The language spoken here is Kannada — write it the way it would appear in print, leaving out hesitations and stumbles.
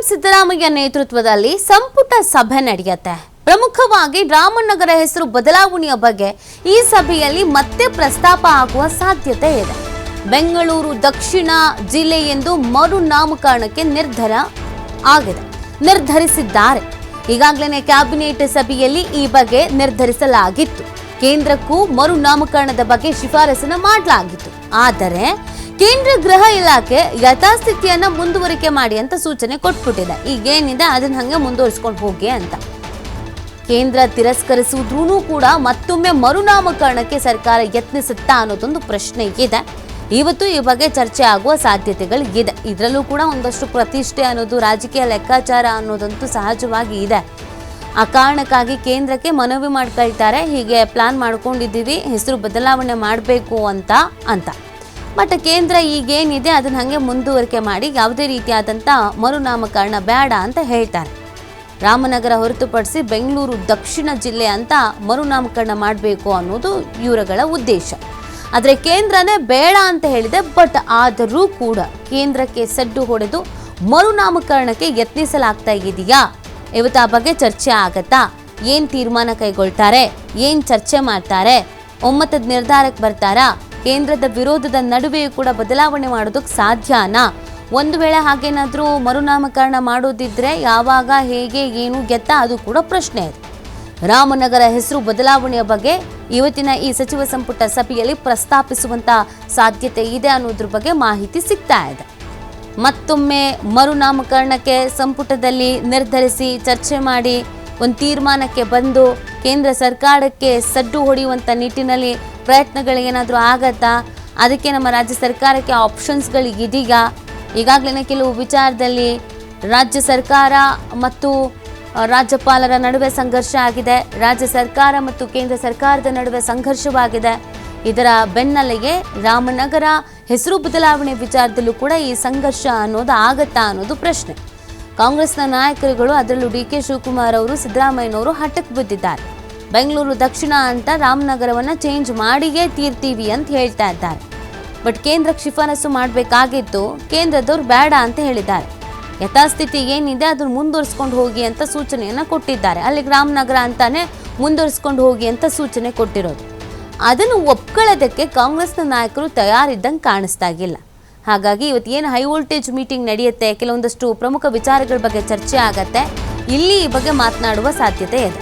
ಸಿದ್ದರಾಮಯ್ಯ ನೇತೃತ್ವದಲ್ಲಿ ಸಂಪುಟ ಸಭೆ ನಡೆಯುತ್ತೆ. ಪ್ರಮುಖವಾಗಿ ರಾಮನಗರ ಹೆಸರು ಬದಲಾವಣೆಯ ಬಗ್ಗೆ ಈ ಸಭೆಯಲ್ಲಿ ಮತ್ತೆ ಪ್ರಸ್ತಾಪ ಆಗುವ ಸಾಧ್ಯತೆ ಇದೆ. ಬೆಂಗಳೂರು ದಕ್ಷಿಣ ಜಿಲ್ಲೆ ಎಂದು ಮರು ನಾಮಕರಣಕ್ಕೆ ನಿರ್ಧರಿಸಿದ್ದಾರೆ. ಈಗಾಗಲೇ ಕ್ಯಾಬಿನೆಟ್ ಸಭೆಯಲ್ಲಿ ಈ ಬಗ್ಗೆ ನಿರ್ಧರಿಸಲಾಗಿತ್ತು. ಕೇಂದ್ರಕ್ಕೂ ಮರು ನಾಮಕರಣದ ಬಗ್ಗೆ ಶಿಫಾರಸನ್ನು ಮಾಡಲಾಗಿತ್ತು. ಆದರೆ ಕೇಂದ್ರ ಗೃಹ ಇಲಾಖೆ ಯಥಾಸ್ಥಿತಿಯನ್ನ ಮುಂದುವರಿಕೆ ಮಾಡಿ ಅಂತ ಸೂಚನೆ ಕೊಟ್ಬಿಟ್ಟಿದೆ. ಈಗೇನಿದೆ ಅದನ್ನ ಹಂಗೆ ಮುಂದುವರಿಸಿಕೊಂಡು ಹೋಗಿ ಅಂತ. ಕೇಂದ್ರ ತಿರಸ್ಕರಿಸುವುದ್ರೂ ಕೂಡ ಮತ್ತೊಮ್ಮೆ ಮರುನಾಮಕರಣಕ್ಕೆ ಸರ್ಕಾರ ಯತ್ನಿಸುತ್ತಾ ಅನ್ನೋದೊಂದು ಪ್ರಶ್ನೆ ಇದೆ. ಇವತ್ತು ಈ ಬಗ್ಗೆ ಚರ್ಚೆ ಆಗುವ ಸಾಧ್ಯತೆಗಳು ಇದೆ. ಇದರಲ್ಲೂ ಕೂಡ ಒಂದಷ್ಟು ಪ್ರತಿಷ್ಠೆ ಅನ್ನೋದು, ರಾಜಕೀಯ ಲೆಕ್ಕಾಚಾರ ಅನ್ನೋದಂತೂ ಸಹಜವಾಗಿ ಇದೆ. ಆ ಕಾರಣಕ್ಕಾಗಿ ಕೇಂದ್ರಕ್ಕೆ ಮನವಿ ಮಾಡ್ಕೊಳ್ತಾರೆ, ಹೀಗೆ ಪ್ಲಾನ್ ಮಾಡ್ಕೊಂಡಿದ್ದೀವಿ, ಹೆಸರು ಬದಲಾವಣೆ ಮಾಡಬೇಕು ಅಂತ. ಬಟ್ ಕೇಂದ್ರ ಈಗೇನಿದೆ ಅದನ್ನ ಹಂಗೆ ಮುಂದುವರಿಕೆ ಮಾಡಿ ಯಾವುದೇ ರೀತಿಯಾದಂಥ ಮರುನಾಮಕರಣ ಬೇಡ ಅಂತ ಹೇಳ್ತಾರೆ. ರಾಮನಗರ ಹೊರತುಪಡಿಸಿ ಬೆಂಗಳೂರು ದಕ್ಷಿಣ ಜಿಲ್ಲೆ ಅಂತ ಮರುನಾಮಕರಣ ಮಾಡಬೇಕು ಅನ್ನೋದು ಇವರುಗಳ ಉದ್ದೇಶ. ಆದರೆ ಕೇಂದ್ರನೇ ಬೇಡ ಅಂತ ಹೇಳಿದೆ. ಬಟ್ ಆದರೂ ಕೂಡ ಕೇಂದ್ರಕ್ಕೆ ಸಡ್ಡು ಹೊಡೆದು ಮರುನಾಮಕರಣಕ್ಕೆ ಯತ್ನಿಸಲಾಗ್ತಾ ಇದೆಯಾ? ಇವತ್ತು ಆ ಬಗ್ಗೆ ಚರ್ಚೆ ಆಗತ್ತಾ? ಏನು ತೀರ್ಮಾನ ಕೈಗೊಳ್ತಾರೆ? ಏನು ಚರ್ಚೆ ಮಾಡ್ತಾರೆ? ಒಮ್ಮತದ ನಿರ್ಧಾರಕ್ಕೆ ಬರ್ತಾರಾ? ಕೇಂದ್ರದ ವಿರೋಧದ ನಡುವೆಯೂ ಕೂಡ ಬದಲಾವಣೆ ಮಾಡೋದಕ್ಕೆ ಸಾಧ್ಯನಾ? ಒಂದು ವೇಳೆ ಹಾಗೇನಾದರೂ ಮರುನಾಮಕರಣ ಮಾಡೋದಿದ್ರೆ ಯಾವಾಗ, ಹೇಗೆ, ಏನು ಗೆತ್ತ ಅದು ಕೂಡ ಪ್ರಶ್ನೆ ಇದೆ. ರಾಮನಗರ ಹೆಸರು ಬದಲಾವಣೆಯ ಬಗ್ಗೆ ಇವತ್ತಿನ ಈ ಸಚಿವ ಸಂಪುಟ ಸಭೆಯಲ್ಲಿ ಪ್ರಸ್ತಾಪಿಸುವಂತ ಸಾಧ್ಯತೆ ಇದೆ ಅನ್ನೋದ್ರ ಬಗ್ಗೆ ಮಾಹಿತಿ ಸಿಗ್ತಾ ಇದೆ. ಮತ್ತೊಮ್ಮೆ ಮರುನಾಮಕರಣಕ್ಕೆ ಸಂಪುಟದಲ್ಲಿ ನಿರ್ಧರಿಸಿ ಚರ್ಚೆ ಮಾಡಿ ಒಂದು ತೀರ್ಮಾನಕ್ಕೆ ಬಂದು ಕೇಂದ್ರ ಸರ್ಕಾರಕ್ಕೆ ಸಡ್ಡು ಹೊಡೆಯುವಂಥ ನಿಟ್ಟಿನಲ್ಲಿ ಪ್ರಯತ್ನಗಳೇನಾದರೂ ಆಗತ್ತಾ? ಅದಕ್ಕೆ ನಮ್ಮ ರಾಜ್ಯ ಸರ್ಕಾರಕ್ಕೆ ಆಪ್ಷನ್ಸ್ಗಳು ಇದೀಗ. ಈಗಾಗಲೇ ಕೆಲವು ವಿಚಾರದಲ್ಲಿ ರಾಜ್ಯ ಸರ್ಕಾರ ಮತ್ತು ರಾಜ್ಯಪಾಲರ ನಡುವೆ ಸಂಘರ್ಷ ಆಗಿದೆ. ರಾಜ್ಯ ಸರ್ಕಾರ ಮತ್ತು ಕೇಂದ್ರ ಸರ್ಕಾರದ ನಡುವೆ ಸಂಘರ್ಷವಾಗಿದೆ. ಇದರ ಬೆನ್ನಲ್ಲಿಗೆ ರಾಮನಗರ ಹೆಸರು ಬದಲಾವಣೆ ವಿಚಾರದಲ್ಲೂ ಕೂಡ ಈ ಸಂಘರ್ಷ ಅನ್ನೋದು ಆಗತ್ತಾ ಅನ್ನೋದು ಪ್ರಶ್ನೆ. ಕಾಂಗ್ರೆಸ್ನ ನಾಯಕರುಗಳು, ಅದರಲ್ಲೂ ಡಿ.ಕೆ. ಶಿವಕುಮಾರ್ ಅವರು, ಸಿದ್ದರಾಮಯ್ಯನವರು ಹಠಕ್ಕೆ ಬಿದ್ದಿದ್ದಾರೆ. ಬೆಂಗಳೂರು ದಕ್ಷಿಣ ಅಂತ ರಾಮನಗರವನ್ನು ಚೇಂಜ್ ಮಾಡಿಯೇ ತೀರ್ತೀವಿ ಅಂತ ಹೇಳ್ತಾ ಇದ್ದಾರೆ. ಬಟ್ ಕೇಂದ್ರಕ್ಕೆ ಶಿಫಾರಸು ಮಾಡಬೇಕಾಗಿತ್ತು. ಕೇಂದ್ರದವ್ರು ಬೇಡ ಅಂತ ಹೇಳಿದ್ದಾರೆ. ಯಥಾಸ್ಥಿತಿ ಏನಿದೆ ಅದನ್ನು ಮುಂದುವರಿಸ್ಕೊಂಡು ಹೋಗಿ ಅಂತ ಸೂಚನೆಯನ್ನು ಕೊಟ್ಟಿದ್ದಾರೆ. ಅಲ್ಲಿಗೆ ರಾಮನಗರ ಅಂತಾನೆ ಮುಂದುವರಿಸ್ಕೊಂಡು ಹೋಗಿ ಅಂತ ಸೂಚನೆ ಕೊಟ್ಟಿರೋದು. ಅದನ್ನು ಒಪ್ಕೊಳ್ಳೋದಕ್ಕೆ ಕಾಂಗ್ರೆಸ್ನ ನಾಯಕರು ತಯಾರಿದ್ದಂಗೆ ಕಾಣಿಸ್ತಾ ಇಲ್ಲ. ಹಾಗಾಗಿ ಇವತ್ತು ಏನು ಹೈ ವೋಲ್ಟೇಜ್ ಮೀಟಿಂಗ್ ನಡೆಯುತ್ತೆ, ಕೆಲವೊಂದಷ್ಟು ಪ್ರಮುಖ ವಿಚಾರಗಳ ಬಗ್ಗೆ ಚರ್ಚೆ ಆಗತ್ತೆ. ಇಲ್ಲಿ ಈ ಬಗ್ಗೆ ಮಾತನಾಡುವ ಸಾಧ್ಯತೆ ಇದೆ.